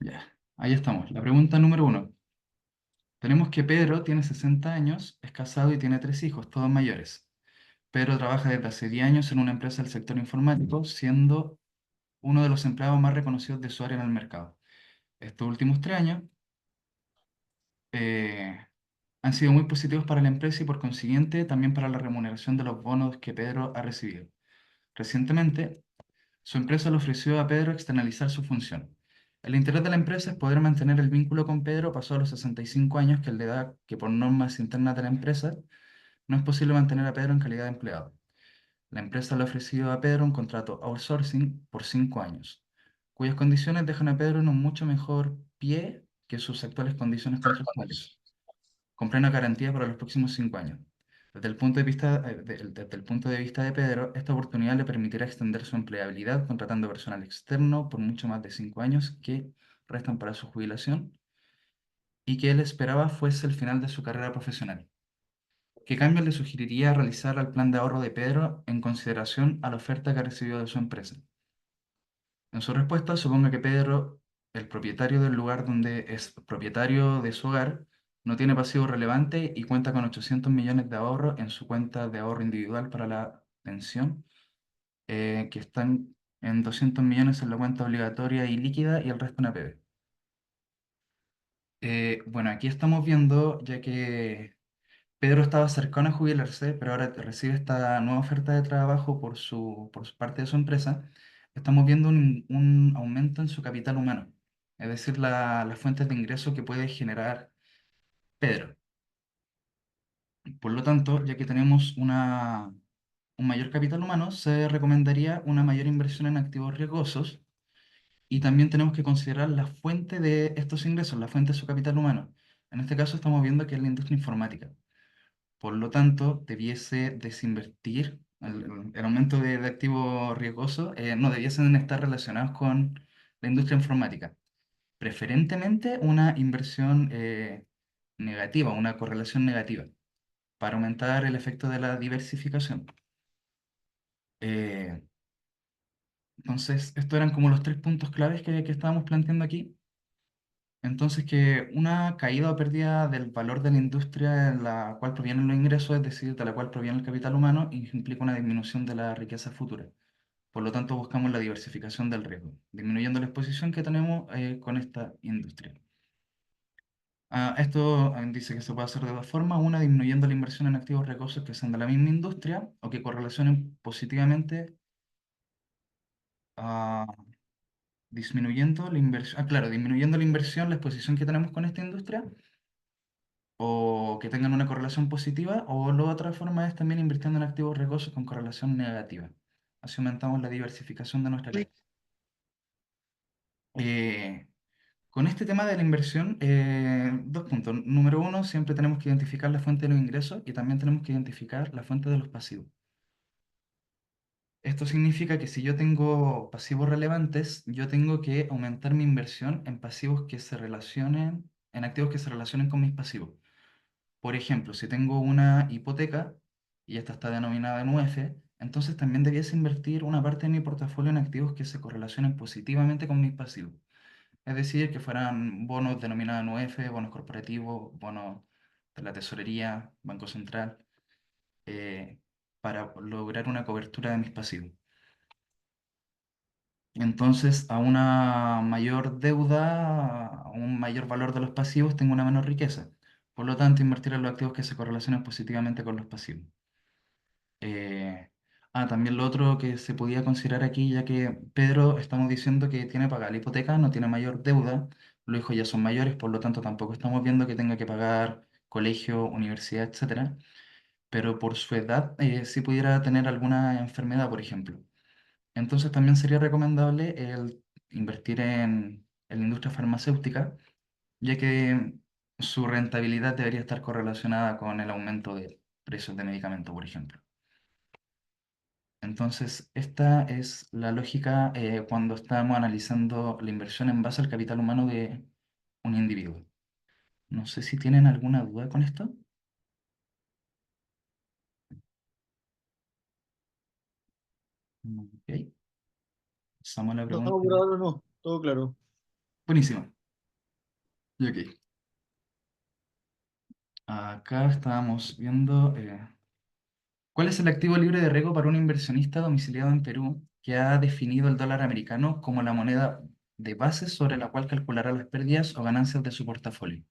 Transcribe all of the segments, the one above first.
Ya, ahí estamos. La pregunta número uno. Tenemos que Pedro tiene 60 años, es casado y tiene tres hijos, todos mayores. Pedro trabaja desde hace 10 años en una empresa del sector informático, siendo uno de los empleados más reconocidos de su área en el mercado. Estos últimos 3 años eh, han sido muy positivos para la empresa y por consiguiente también para la remuneración de los bonos que Pedro ha recibido. Recientemente, su empresa le ofreció a Pedro externalizar su función. El interés de la empresa es poder mantener el vínculo con Pedro pasado los 65 años, que le da que por normas internas de la empresa no es posible mantener a Pedro en calidad de empleado. La empresa le ha ofrecido a Pedro un contrato outsourcing por 5 años, cuyas condiciones dejan a Pedro en un mucho mejor pie que sus actuales condiciones contractuales, con plena garantía para los próximos 5 años. Desde el punto de vista de Pedro, esta oportunidad le permitirá extender su empleabilidad contratando personal externo por mucho más de 5 años que restan para su jubilación y que él esperaba fuese el final de su carrera profesional. ¿Qué cambios le sugeriría realizar al plan de ahorro de Pedro en consideración a la oferta que recibió de su empresa? En su respuesta, suponga que Pedro, el propietario del lugar donde es propietario de su hogar, no tiene pasivo relevante y cuenta con 800 millones de ahorro en su cuenta de ahorro individual para la pensión, que están en 200 millones en la cuenta obligatoria y líquida y el resto en APB. Bueno, aquí estamos viendo, ya que Pedro estaba cercano a jubilarse, pero ahora recibe esta nueva oferta de trabajo por su parte de su empresa. Estamos viendo un aumento en su capital humano, es decir, las fuentes de ingreso que puede generar Pedro. Por lo tanto, ya que tenemos un mayor capital humano, se recomendaría una mayor inversión en activos riesgosos y también tenemos que considerar la fuente de estos ingresos, la fuente de su capital humano. En este caso estamos viendo que es la industria informática. Por lo tanto, debiese desinvertir, el aumento de activos riesgosos no debiesen estar relacionados con la industria informática. Preferentemente una inversión negativa, una correlación negativa, para aumentar el efecto de la diversificación. Eh, entonces, estos eran como los tres puntos claves que estábamos planteando aquí. Entonces, que una caída o pérdida del valor de la industria en la cual provienen los ingresos, es decir, de la cual proviene el capital humano, implica una disminución de la riqueza futura. Por lo tanto, buscamos la diversificación del riesgo, disminuyendo la exposición que tenemos con esta industria. Esto dice que se puede hacer de dos formas. Una, disminuyendo la inversión en activos riesgosos que sean de la misma industria o que correlacionen positivamente, ah, disminuyendo la inversión, claro, disminuyendo la inversión, la exposición que tenemos con esta industria o que tengan una correlación positiva, o la otra forma es también invirtiendo en activos riesgosos con correlación negativa. Así aumentamos la diversificación de nuestra cartera. Eh, con este tema de la inversión, dos puntos. Número uno, siempre tenemos que identificar la fuente de los ingresos y también tenemos que identificar la fuente de los pasivos. Esto significa que si yo tengo pasivos relevantes, yo tengo que aumentar mi inversión en pasivos que se relacionen, en activos que se relacionen con mis pasivos. Por ejemplo, si tengo una hipoteca y esta está denominada en UF, entonces también debiese invertir una parte de mi portafolio en activos que se correlacionen positivamente con mis pasivos. Es decir, que fueran bonos denominados en UF, bonos corporativos, bonos de la tesorería, Banco Central, eh, para lograr una cobertura de mis pasivos. Entonces, a una mayor deuda, a un mayor valor de los pasivos, tengo una menor riqueza. Por lo tanto, invertir en los activos que se correlacionan positivamente con los pasivos. Eh, También lo otro que se podía considerar aquí, ya que Pedro estamos diciendo que tiene que pagar la hipoteca, no tiene mayor deuda, los hijos ya son mayores, por lo tanto tampoco estamos viendo que tenga que pagar colegio, universidad, etcétera, pero por su edad sí pudiera tener alguna enfermedad, por ejemplo. Entonces también sería recomendable el invertir en la industria farmacéutica, ya que su rentabilidad debería estar correlacionada con el aumento de precios de medicamentos, por ejemplo. Entonces, esta es la lógica cuando estamos analizando la inversión en base al capital humano de un individuo. No sé si tienen alguna duda con esto. Ok, pasamos a la No, pregunta. por ahora no, todo claro. Buenísimo. Y ok. Acá estábamos viendo cuál es el activo libre de riesgo para un inversionista domiciliado en Perú que ha definido el dólar americano como la moneda de base sobre la cual calculará las pérdidas o ganancias de su portafolio.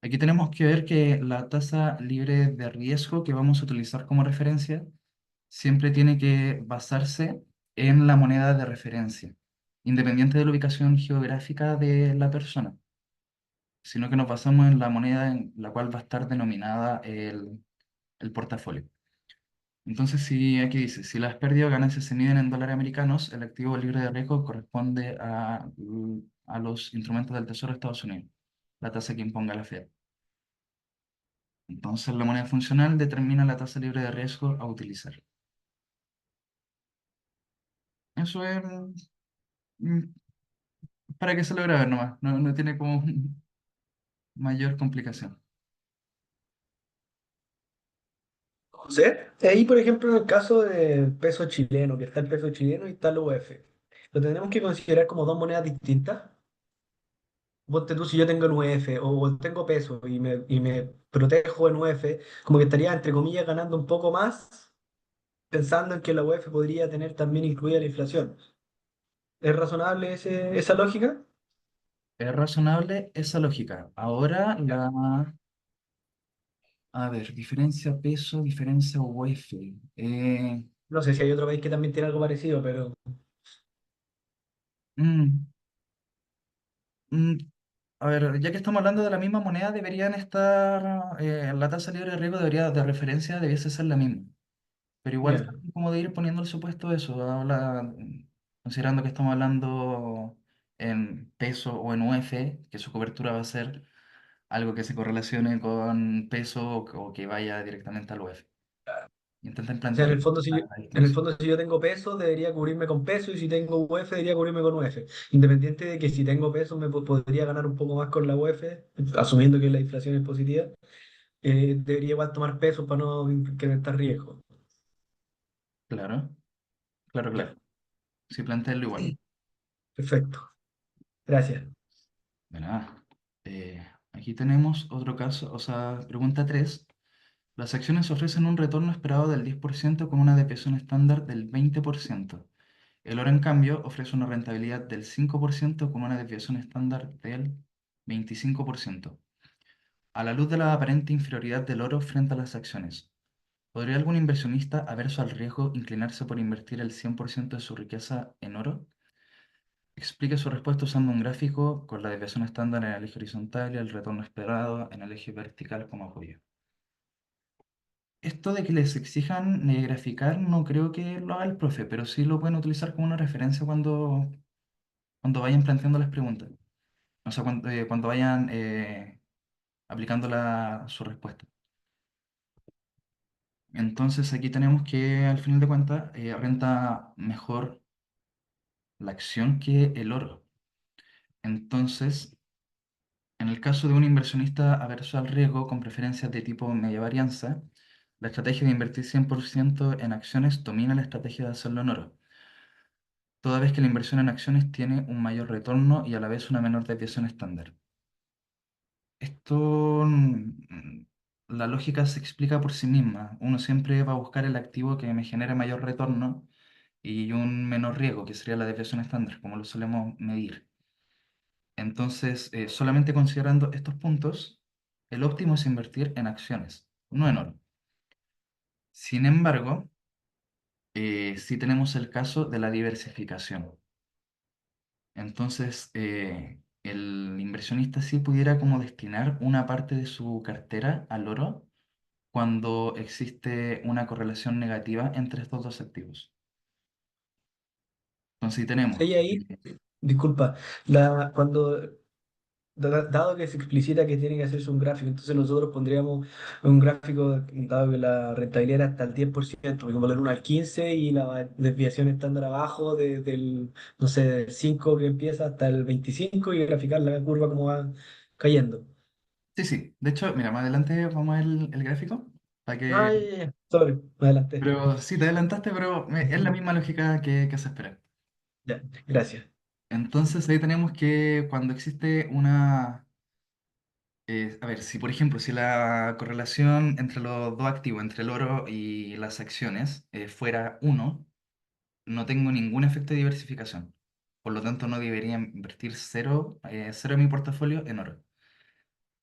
Aquí tenemos que ver que la tasa libre de riesgo que vamos a utilizar como referencia siempre tiene que basarse en la moneda de referencia, independiente de la ubicación geográfica de la persona, sino que nos basamos en la moneda en la cual va a estar denominada el portafolio. Entonces, si aquí dice, si las pérdidas o ganancias se miden en dólares americanos, el activo libre de riesgo corresponde a los instrumentos del Tesoro de Estados Unidos, la tasa que imponga la Fed. Entonces, la moneda funcional determina la tasa libre de riesgo a utilizar. Eso es mm, para que se lo grabe nomás, no tiene como mayor complicación. José, ahí por ejemplo en el caso de peso chileno, que está el peso chileno y está el UF, ¿lo tenemos que considerar como dos monedas distintas? Ponte tú si yo tengo en UF o tengo peso y me protejo en UF, como que estaría entre comillas ganando un poco más pensando en que la UF podría tener también incluida la inflación. ¿Es razonable esa lógica? Es razonable esa lógica. Ahora Ya. a ver, diferencia peso, diferencia UF. No sé si hay otro país que también tiene algo parecido, pero Mm, mm, a ver, ya que estamos hablando de la misma moneda, deberían estar, la tasa libre de riesgo debería, de referencia debiese ser la misma. Pero igual, ya. como de ir poniendo el supuesto de eso, considerando que estamos hablando en peso o en UF, que su cobertura va a ser algo que se correlacione con peso o que vaya directamente al UF. Intenten O sea, plantear la en el distinción. fondo, si yo tengo peso, debería cubrirme con peso, y si tengo UF, debería cubrirme con UF. Independiente de que si tengo peso, podría ganar un poco más con la UF, asumiendo que la inflación es positiva, debería igual tomar peso para no incrementar riesgo. Claro, claro, Ya, claro. Sí, plantearlo igual. perfecto. Gracias. De nada. Aquí tenemos otro caso, o sea, pregunta 3. Las acciones ofrecen un retorno esperado del 10% con una depreciación estándar del 20%. El oro, en cambio, ofrece una rentabilidad del 5% con una desviación estándar del 25%. A la luz de la aparente inferioridad del oro frente a las acciones, ¿podría algún inversionista averso al riesgo inclinarse por invertir el 100% de su riqueza en oro? Explique su respuesta usando un gráfico con la desviación estándar en el eje horizontal y el retorno esperado en el eje vertical como apoyo. Esto de que les exijan graficar no creo que lo haga el profe, pero sí lo pueden utilizar como una referencia cuando vayan planteando las preguntas. O sea, cuando vayan aplicando su respuesta. Entonces aquí tenemos que al final de cuentas renta mejor la acción que el oro. Entonces, en el caso de un inversionista averso al riesgo con preferencias de tipo media varianza, la estrategia de invertir 100% en acciones domina la estrategia de hacerlo en oro, toda vez que la inversión en acciones tiene un mayor retorno y a la vez una menor desviación estándar. Esto, la lógica se explica por sí misma. Uno siempre va a buscar el activo que me genere mayor retorno y un menor riesgo, que sería la desviación estándar, como lo solemos medir. Entonces, solamente considerando estos puntos, el óptimo es invertir en acciones, no en oro. Sin embargo, sí tenemos el caso de la diversificación. Entonces, el inversionista sí pudiera como destinar una parte de su cartera al oro cuando existe una correlación negativa entre estos dos activos. Entonces, sí tenemos. Sí, ahí, disculpa, cuando dado que se explicita que tiene que hacerse un gráfico, entonces nosotros pondríamos un gráfico dado que la rentabilidad era hasta el 10%, como del 1 al 15 y la desviación estándar abajo del, no sé, del 5 que empieza hasta el 25 y graficar la curva como va cayendo. Sí, sí. De hecho, mira, más adelante vamos a ver el gráfico. Para que... Ay, sorry, me adelanté. Pero sí, te adelantaste, pero es la misma lógica que se espera. Ya, gracias. Entonces ahí tenemos que cuando existe una, a ver, si por ejemplo, si la correlación entre los dos activos, entre el oro y las acciones, fuera uno, no tengo ningún efecto de diversificación. Por lo tanto, no debería invertir cero de mi portafolio en oro.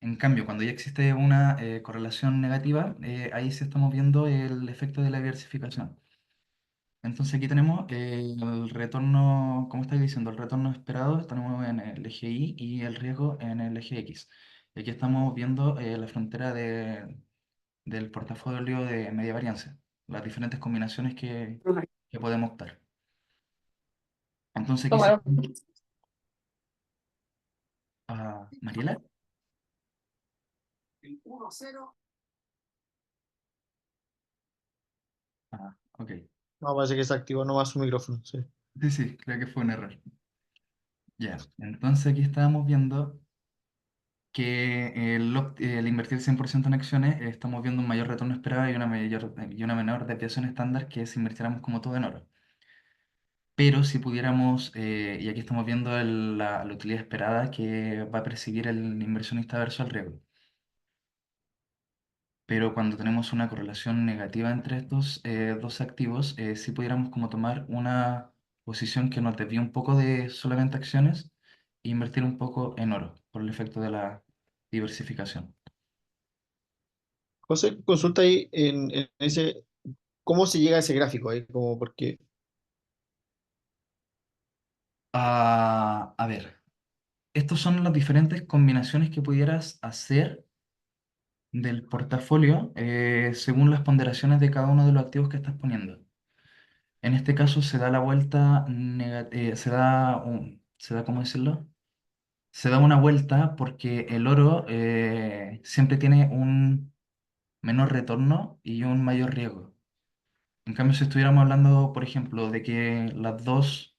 En cambio, cuando ya existe una correlación negativa, ahí sí estamos viendo el efecto de la diversificación. Entonces aquí tenemos el retorno, como estáis diciendo, el retorno esperado, tenemos en el eje Y y el riesgo en el eje X. Y aquí estamos viendo la frontera del portafolio de media varianza, las diferentes combinaciones que podemos optar. Entonces aquí se... Tómalo. Mariela. Ok. No, parece que se activó nomás su micrófono, sí. Sí, sí, creo que fue un error. Ya, entonces aquí estábamos viendo que el invertir 100% en acciones, estamos viendo un mayor retorno esperado y una menor desviación estándar que si invirtiéramos como todo en oro. Pero si pudiéramos, y aquí estamos viendo la utilidad esperada que va a percibir el inversionista versus el riesgo. Pero cuando tenemos una correlación negativa entre estos dos activos, si pudiéramos como tomar una posición que nos desvíe un poco de solamente acciones e invertir un poco en oro por el efecto de la diversificación. José, consulta ahí en ese, ¿cómo se llega a ese gráfico ahí? Como porque, A ver, estas son las diferentes combinaciones que pudieras hacer del portafolio según las ponderaciones de cada uno de los activos que estás poniendo. En este caso se da la vuelta, se da, ¿cómo decirlo? Se da una vuelta porque el oro siempre tiene un menor retorno y un mayor riesgo. En cambio, si estuviéramos hablando, por ejemplo, de que los dos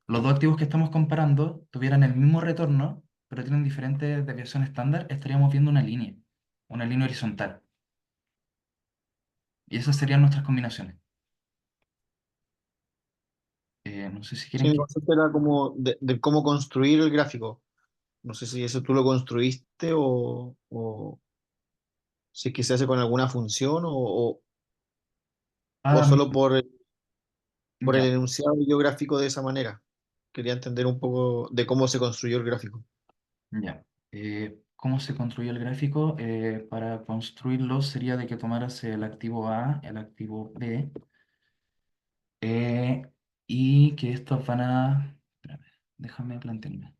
activos que estamos comparando tuvieran el mismo retorno, pero tienen diferentes desviaciones estándar, estaríamos viendo una línea horizontal. Y esas serían nuestras combinaciones. No sé si sí, quieren mi que... consulta era como de cómo construir el gráfico. No sé si eso tú lo construiste o si es que se hace con alguna función o Ah, solo por el ya, enunciado geográfico de esa manera. Quería entender un poco de cómo se construyó el gráfico. ya. ¿Cómo se construye el gráfico? Para construirlo sería de que tomaras el activo A, el activo B, eh, y que estos van a... Espérame, déjame plantearme.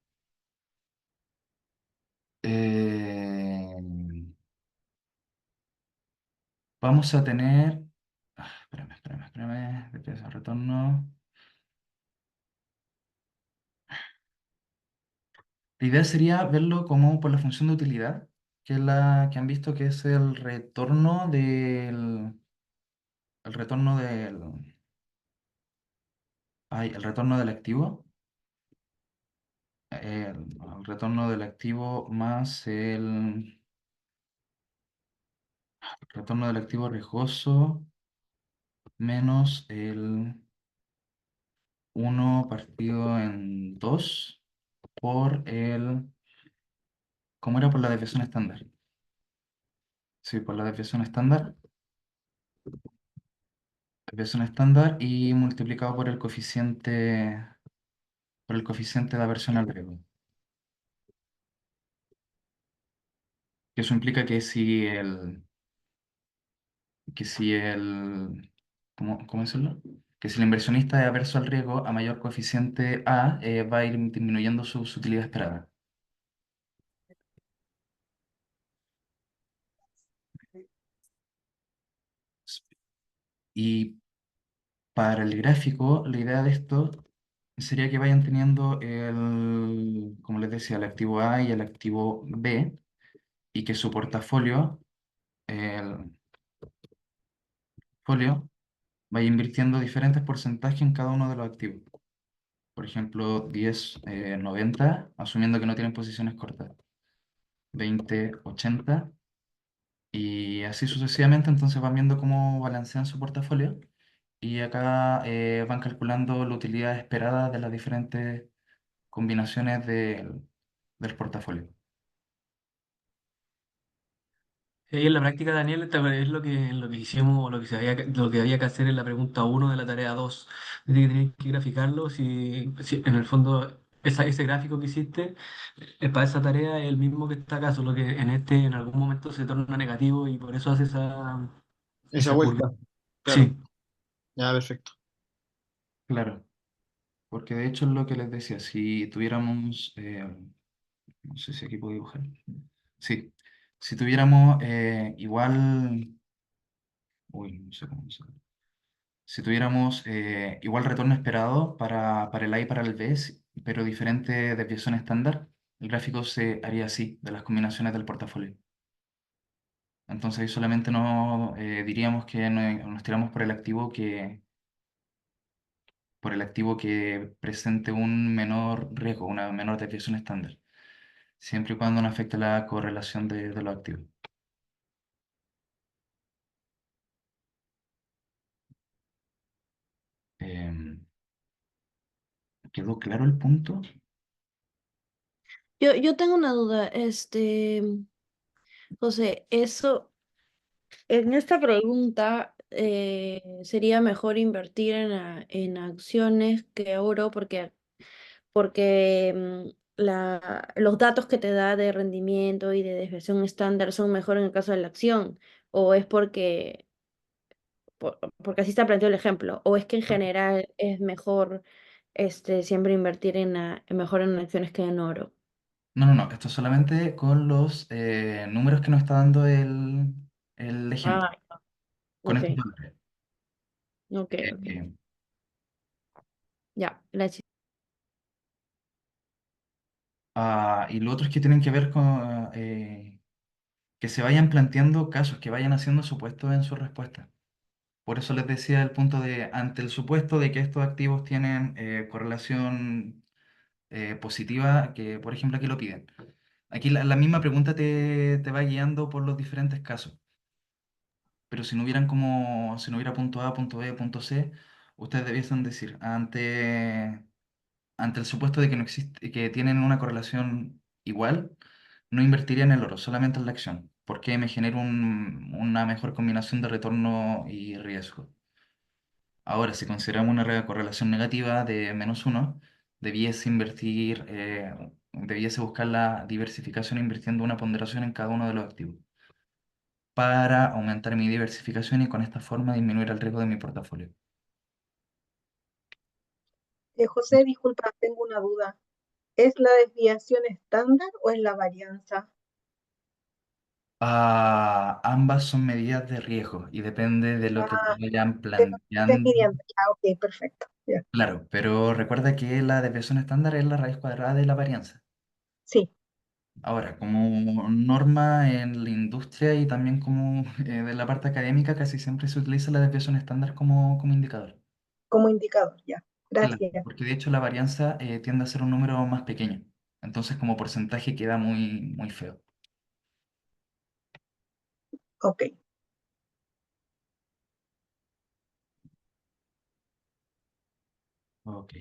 Eh, vamos a tener... espérame, de retorno. La idea sería verlo como por la función de utilidad, que es la que han visto que es el retorno del, el retorno del activo, el retorno del activo más el retorno del activo riesgoso menos el uno partido en 2 por ¿cómo era? Por la desviación estándar. Sí, por la desviación estándar y multiplicado por el coeficiente de aversión al riesgo. Que eso implica que si el, ¿cómo decirlo? Que si el inversionista es averso al riesgo, a mayor coeficiente A, va a ir disminuyendo su utilidad esperada. Y para el gráfico, la idea de esto sería que vayan teniendo como les decía, el activo A y el activo B, y que su el folio, vaya invirtiendo diferentes porcentajes en cada uno de los activos. Por ejemplo, 10 90, asumiendo que no tienen posiciones cortas. 20 80 y así sucesivamente. Entonces van viendo cómo balancean su portafolio y acá van calculando la utilidad esperada de las diferentes combinaciones del portafolio. Ahí en la práctica, Daniel, es lo que hicimos, lo que había que hacer en la pregunta uno de la tarea 2. De que tenías que graficarlo, si en el fondo ese gráfico que hiciste para esa tarea es el mismo que está acá, solo que en algún momento se torna negativo y por eso hace Esa esa curva. vuelta, claro, Sí. ya, perfecto. Claro, porque de hecho es lo que les decía, si tuviéramos, no sé si aquí puedo dibujar, sí, si tuviéramos igual, uy, no sé cómo se si tuviéramos igual retorno esperado para el A y para el B, pero diferente desviación estándar, el gráfico se haría así, de las combinaciones del portafolio. Entonces ahí solamente no diríamos que nos tiramos por el activo que presente un menor riesgo, una menor desviación estándar, siempre y cuando no afecte la correlación de los activos. Em, ¿Quedó claro el punto? Yo tengo una duda, José, en esta pregunta sería mejor invertir en acciones que oro porque los datos que te da de rendimiento y de desviación estándar son mejor en el caso de la acción, o es porque así está planteado el ejemplo, o es que en general es mejor siempre invertir mejor en acciones que en oro. No, no, no, esto es solamente con los números que nos está dando el ejemplo, Ah, con ok, estos valores. ok, Eh, ok. eh, Ya, gracias. y lo otro es que tienen que ver con que se vayan planteando casos, que vayan haciendo supuestos en su respuesta. Por eso les decía el punto de, ante el supuesto de que estos activos tienen correlación positiva, que por ejemplo aquí lo piden. Aquí la misma pregunta te va guiando por los diferentes casos. Pero si no hubiera punto A, punto B, punto C, ustedes debiesen decir, ante el supuesto de que no existe, que tienen una correlación igual, no invertiría en el oro, solamente en la acción, porque me genera una mejor combinación de retorno y riesgo. Ahora, si consideramos una correlación negativa de -1, debiese buscar la diversificación invirtiendo una ponderación en cada uno de los activos para aumentar mi diversificación y con esta forma disminuir el riesgo de mi portafolio. José, disculpa, tengo una duda. ¿Es la desviación estándar o es la varianza? Ambas son medidas de riesgo y depende de lo que te Ah, vayan de lo que estés planteando. midiendo. Ya, ok, perfecto. Ya. Claro, pero recuerda que la desviación estándar es la raíz cuadrada de la varianza. Sí, Ahora, como norma en la industria y también como de la parte académica, casi siempre se utiliza la desviación estándar como indicador. como indicador, ya. Claro, Gracias. porque de hecho la varianza tiende a ser un número más pequeño. Entonces, como porcentaje queda muy feo. Ok. Ok.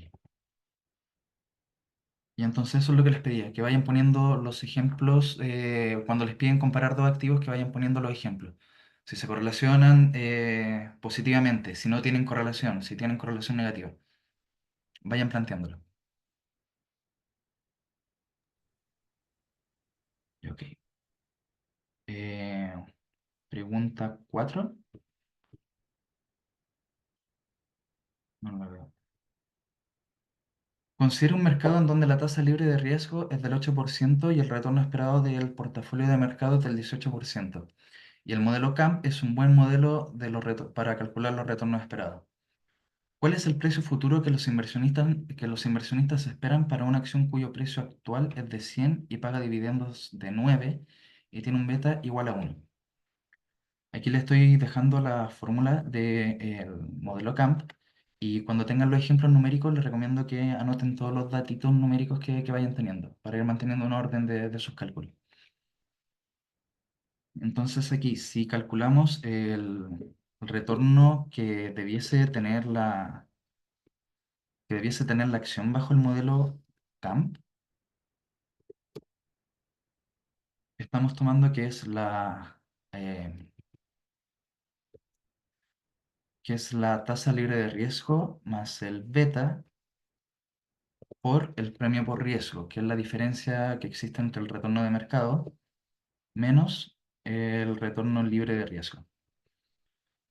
Y entonces eso es lo que les pedía, que vayan poniendo los ejemplos, cuando les piden comparar dos activos, que vayan poniendo los ejemplos. Si se correlacionan positivamente, si no tienen correlación, si tienen correlación negativa, vayan planteándolo. Ok. Eh, Pregunta 4. No lo veo. Considera un mercado en donde la tasa libre de riesgo es del 8% y el retorno esperado del portafolio de mercado es del 18%. Y el modelo CAMP es un buen modelo para calcular los retornos esperados. ¿Cuál es el precio futuro que los inversionistas esperan para una acción cuyo precio actual es de 100 y paga dividendos de 9 y tiene un beta igual a 1? Aquí le estoy dejando la fórmula del modelo CAMP y cuando tengan los ejemplos numéricos les recomiendo que anoten todos los datitos numéricos que vayan teniendo para ir manteniendo un orden de sus cálculos. Entonces aquí, si calculamos el retorno que debiese tener la acción bajo el modelo CAMP, estamos tomando que es la tasa libre de riesgo más el beta por el premio por riesgo, que es la diferencia que existe entre el retorno de mercado menos el retorno libre de riesgo.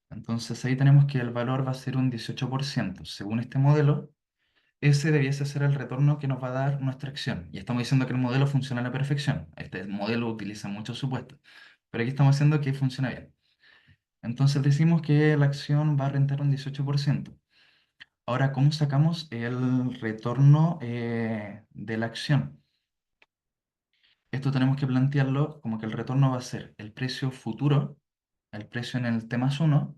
Entonces ahí tenemos que el valor va a ser un 18%. Según este modelo, ese debiese ser el retorno que nos va a dar nuestra acción. Y estamos diciendo que el modelo funciona a la perfección. Este modelo utiliza muchos supuestos, pero aquí estamos haciendo que funciona bien. Entonces decimos que la acción va a rentar un 18%. Ahora, ¿cómo sacamos el retorno de la acción? Esto tenemos que plantearlo como que el retorno va a ser el precio futuro, el precio en el T más 1,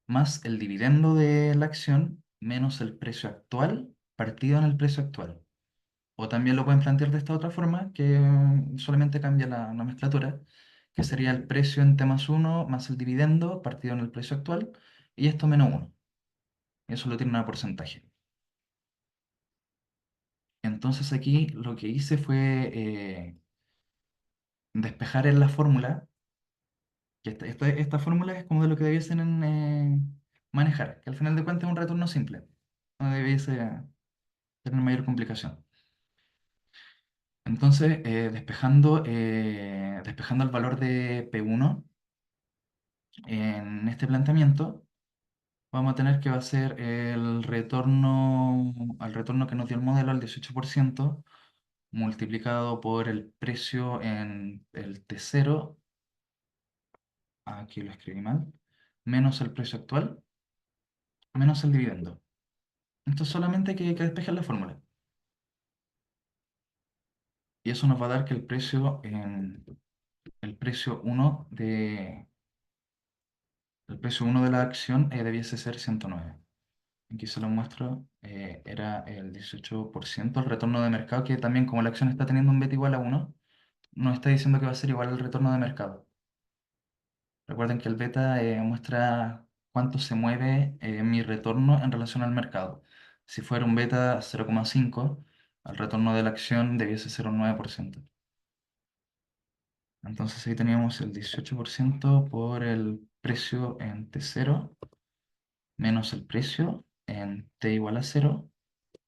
más el dividendo de la acción, menos el precio actual partido en el precio actual. O también lo pueden plantear de esta otra forma, que solamente cambia la nomenclatura, que sería el precio en T más 1 más el dividendo partido en el precio actual, y esto menos 1. Eso lo tiene una porcentaje. Entonces aquí lo que hice fue despejar en la fórmula, que esta fórmula es como de lo que debiesen manejar, que al final de cuentas es un retorno simple, no debiese tener mayor complicación. Entonces, despejando el valor de P1 en este planteamiento, vamos a tener que va a ser el retorno que nos dio el modelo, al 18%, multiplicado por el precio en el T0, aquí lo escribí mal, menos el precio actual, menos el dividendo. Esto solamente hay que despejar la fórmula. Y eso nos va a dar que el precio 1 de la acción debiese ser 109. Aquí se lo muestro, era el 18% el retorno de mercado, que también como la acción está teniendo un beta igual a 1, nos está diciendo que va a ser igual al retorno de mercado. Recuerden que el beta muestra cuánto se mueve mi retorno en relación al mercado. Si fuera un beta 0,5, el retorno de la acción debiese ser un 9%. Entonces ahí teníamos el 18% por el precio en T0 menos el precio en T igual a 0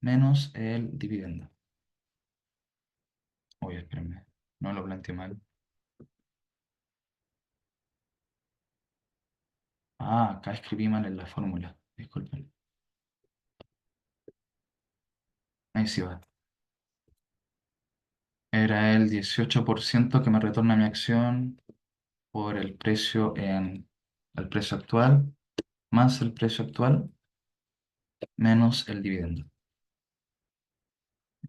menos el dividendo. Oye, espérenme, no lo planteé mal. Ah, acá escribí mal en la fórmula, disculpen. Ahí sí va. Era el 18% que me retorna mi acción por el precio actual más el precio actual menos el dividendo.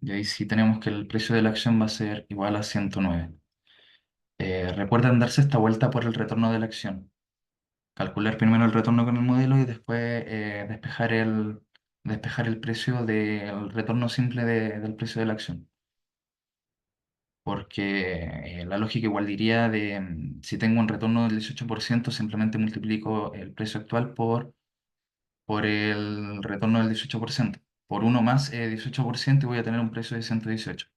Y ahí sí tenemos que el precio de la acción va a ser igual a 109. Recuerden darse esta vuelta por el retorno de la acción. Calcular primero el retorno con el modelo y después despejar el precio del retorno simple del precio de la acción. Porque la lógica igual diría si tengo un retorno del 18%, simplemente multiplico el precio actual por el retorno del 18%. Por uno más 18% y voy a tener un precio de 118.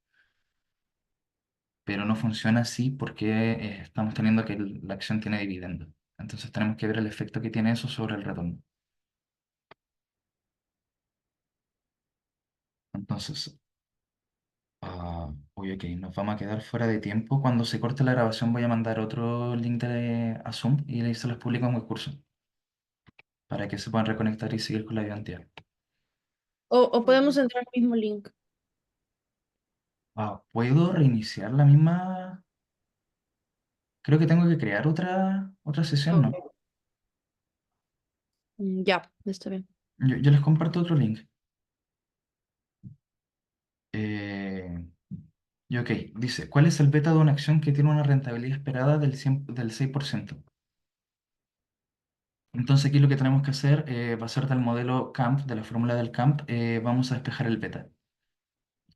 Pero no funciona así porque estamos teniendo que la acción tiene dividendo. Entonces tenemos que ver el efecto que tiene eso sobre el retorno. Entonces, uy, ok, nos vamos a quedar fuera de tiempo. Cuando se corte la grabación voy a mandar otro link a Zoom y ahí se los publico en el curso para que se puedan reconectar y seguir con la identidad. O podemos entrar al mismo link. ¿Puedo reiniciar la misma? Creo que tengo que crear otra sesión, ¿no? Ok. Ya, está bien. Yo les comparto otro link. Eh, y ok, dice, ¿cuál es el beta de una acción que tiene una rentabilidad esperada del 6%? Entonces aquí lo que tenemos que hacer, basar del modelo CAMP, de la fórmula del CAMP, vamos a despejar el beta.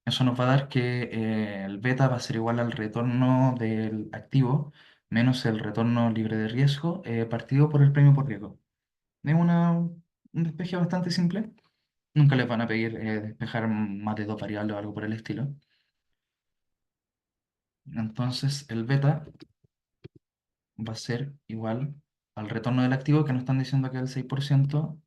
Eso nos va a dar que el beta va a ser igual al retorno del activo menos el retorno libre de riesgo partido por el premio por riesgo. Es un despeje bastante simple. Nunca les van a pedir despejar más de dos variables o algo por el estilo. Entonces el beta va a ser igual al retorno del activo, que nos están diciendo que es el 6%,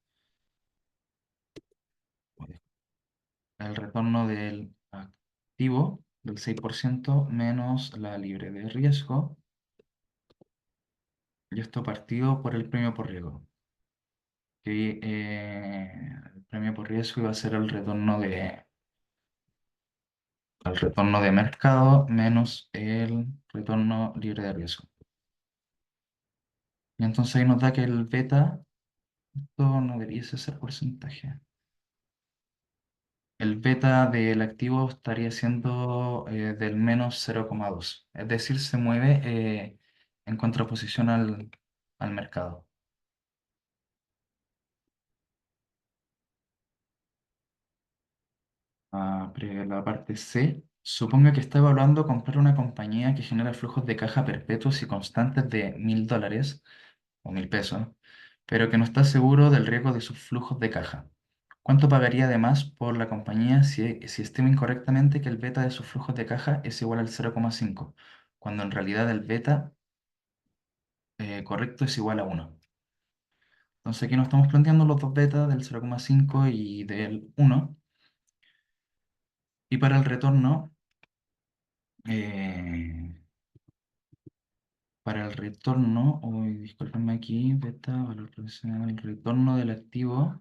el retorno del activo del 6% menos la libre de riesgo, y esto partido por el premio por riesgo. Que el premio por riesgo iba a ser el retorno de mercado menos el retorno libre de riesgo. Y entonces ahí nos da que el beta, esto no debiese ser porcentaje. El beta del activo estaría siendo del menos 0,2. Es decir, se mueve en contraposición al mercado. La parte C. Supongo que está evaluando comprar una compañía que genera flujos de caja perpetuos y constantes de $1.000 o 1.000 pesos, pero que no está seguro del riesgo de sus flujos de caja. ¿Cuánto pagaría además por la compañía si estima incorrectamente que el beta de sus flujos de caja es igual al 0,5, cuando en realidad el beta correcto es igual a 1? Entonces aquí nos estamos planteando los dos betas del 0,5 y del 1. Y para el retorno, eh, discúlpenme aquí, beta, valor profesional, el retorno del activo.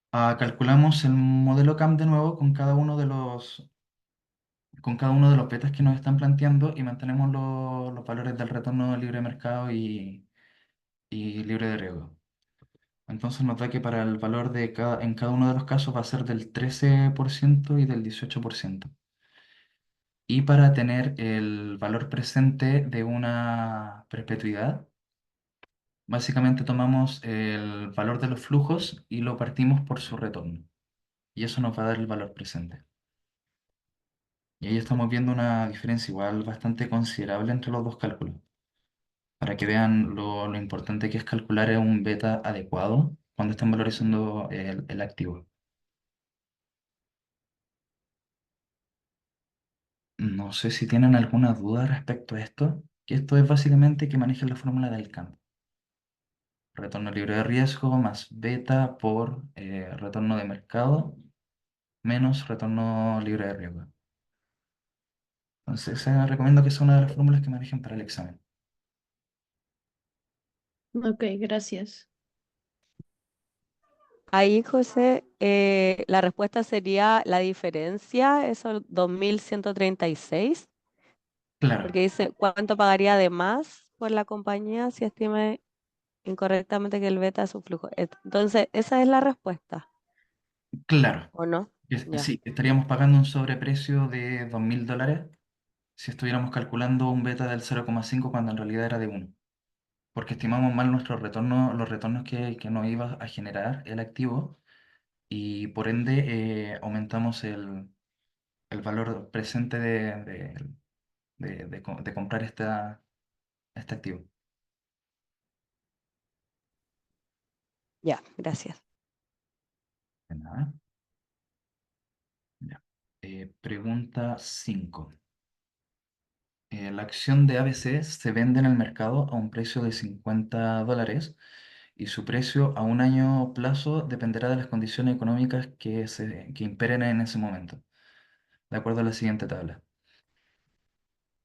Calculamos el modelo CAM de nuevo con cada uno de los betas que nos están planteando y mantenemos los valores del retorno libre de mercado y libre de riesgo. Entonces nos da que para el valor en cada uno de los casos va a ser del 13% y del 18%. Y para tener el valor presente de una perpetuidad, básicamente tomamos el valor de los flujos y lo partimos por su retorno. Y eso nos va a dar el valor presente. Y ahí estamos viendo una diferencia igual bastante considerable entre los dos cálculos, para que vean lo importante que es calcular un beta adecuado cuando están valorizando el activo. No sé si tienen alguna duda respecto a esto, que esto es básicamente que manejen la fórmula del campo. Retorno libre de riesgo más beta por retorno de mercado menos retorno libre de riesgo. Entonces, recomiendo que sea una de las fórmulas que manejen para el examen. Ok, gracias. Ahí, José, la respuesta sería la diferencia, eso 2136, Claro, porque dice, ¿cuánto pagaría de más por la compañía si estime incorrectamente que el beta es su flujo? Entonces, esa es la respuesta, claro. ¿o no? Ya, Sí, estaríamos pagando un sobreprecio de $2.000 si estuviéramos calculando un beta del 0,5 cuando en realidad era de 1, porque estimamos mal nuestro retorno, los retornos que nos iba a generar el activo y por ende aumentamos el valor presente de comprar este activo. ya, gracias. De nada. Ya. Pregunta 5. La acción de ABC se vende en el mercado a un precio de $50 y su precio a un año plazo dependerá de las condiciones económicas que imperen en ese momento, de acuerdo a la siguiente tabla.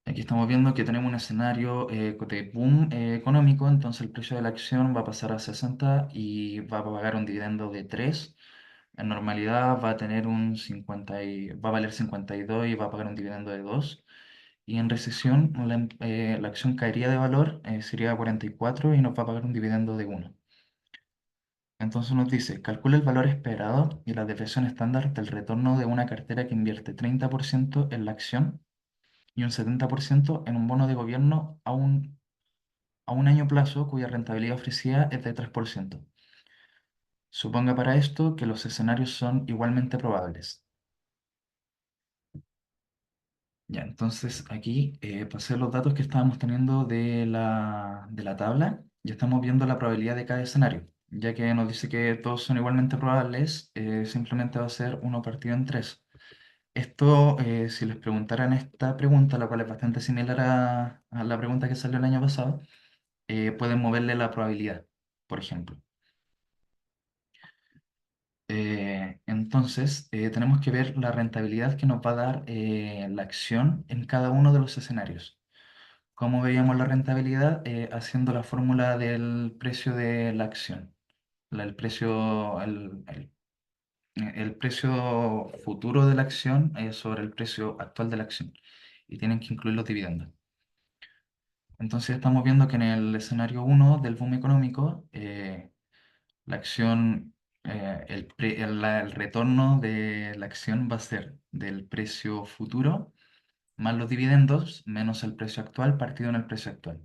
Aquí estamos viendo que tenemos un escenario de boom económico, entonces el precio de la acción va a pasar a 60 y va a pagar un dividendo de 3. En normalidad va a tener va a valer 52 y va a pagar un dividendo de 2. Y en recesión la acción caería de valor, sería 44 y nos va a pagar un dividendo de 1. Entonces nos dice, calcula el valor esperado y la depresión estándar del retorno de una cartera que invierte 30% en la acción y un 70% en un bono de gobierno a un año plazo cuya rentabilidad ofrecida es de 3%. Suponga para esto que los escenarios son igualmente probables. Ya, entonces aquí pasé los datos que estábamos teniendo de la tabla y estamos viendo la probabilidad de cada escenario. ya que nos dice que todos son igualmente probables, simplemente va a ser uno partido en 3. Esto, si les preguntaran esta pregunta, la cual es bastante similar a la pregunta que salió el año pasado, pueden moverle la probabilidad, por ejemplo. Entonces, tenemos que ver la rentabilidad que nos va a dar la acción en cada uno de los escenarios. ¿Cómo veíamos la rentabilidad? Haciendo la fórmula del precio de la acción. El precio futuro de la acción sobre el precio actual de la acción. Y tienen que incluir los dividendos. Entonces estamos viendo que en el escenario uno del boom económico, la acción, el retorno de la acción va a ser del precio futuro más los dividendos menos el precio actual partido en el precio actual.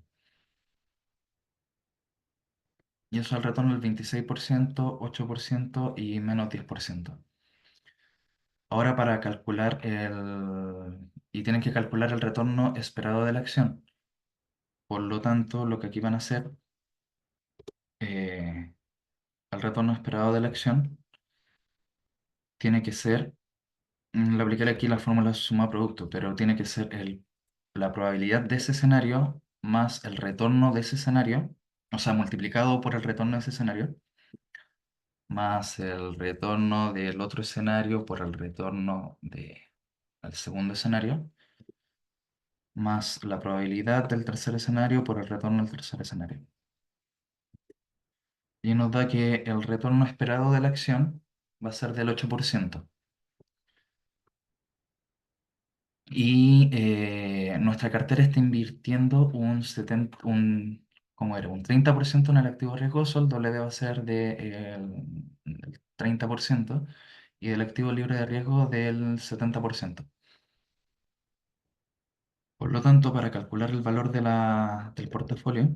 Y eso el retorno del 26%, 8% y menos 10%. Ahora para calcular y tienen que calcular el retorno esperado de la acción. Por lo tanto, lo que aquí van a hacer, el retorno esperado de la acción tiene que ser, le aplicaré aquí la fórmula suma producto, pero tiene que ser la probabilidad de ese escenario más el retorno de ese escenario, o sea, multiplicado por el retorno de ese escenario, más el retorno del otro escenario por el retorno del segundo escenario, más la probabilidad del tercer escenario por el retorno del tercer escenario. Y nos da que el retorno esperado de la acción va a ser del 8%. Y nuestra cartera está invirtiendo ¿cómo era? Un 30% en el activo riesgoso, el doble va a ser del 30% y del activo libre de riesgo del 70%. Por lo tanto, para calcular el valor del portafolio,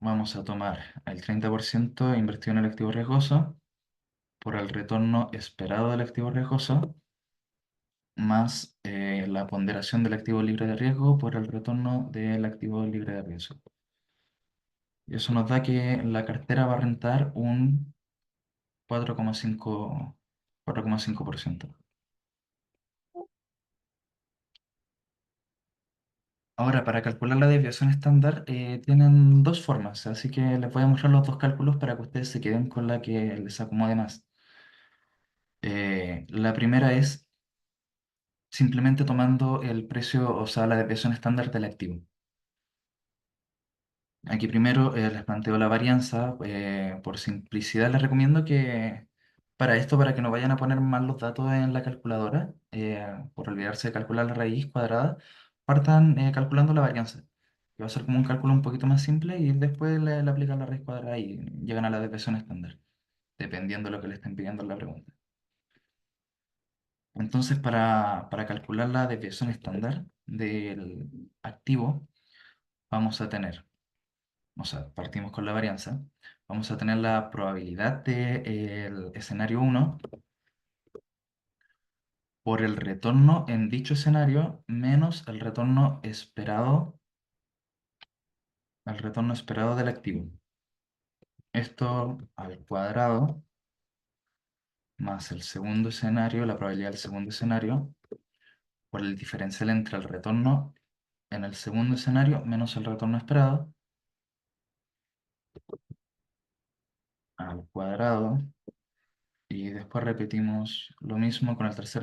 vamos a tomar el 30% invertido en el activo riesgoso por el retorno esperado del activo riesgoso más la ponderación del activo libre de riesgo por el retorno del activo libre de riesgo. Y eso nos da que la cartera va a rentar un 4,5%. Ahora, para calcular la desviación estándar, tienen dos formas, así que les voy a mostrar los dos cálculos para que ustedes se queden con la que les acomode más. La primera es simplemente tomando el precio, o sea, la desviación estándar del activo. Aquí primero les planteo la varianza. Por simplicidad les recomiendo que para esto, para que no vayan a poner mal los datos en la calculadora, por olvidarse de calcular la raíz cuadrada, partan calculando la varianza, que va a ser como un cálculo un poquito más simple y después le aplican la raíz cuadrada y llegan a la desviación estándar, dependiendo de lo que le estén pidiendo en la pregunta. Entonces, para calcular la desviación estándar del activo, vamos a tener, o sea, partimos con la varianza, vamos a tener la probabilidad del escenario uno por el retorno en dicho escenario menos el retorno esperado del activo. Esto al cuadrado más el segundo escenario, la probabilidad del segundo escenario, por el diferencial entre el retorno en el segundo escenario menos el retorno esperado, al cuadrado, y después repetimos lo mismo con el tercer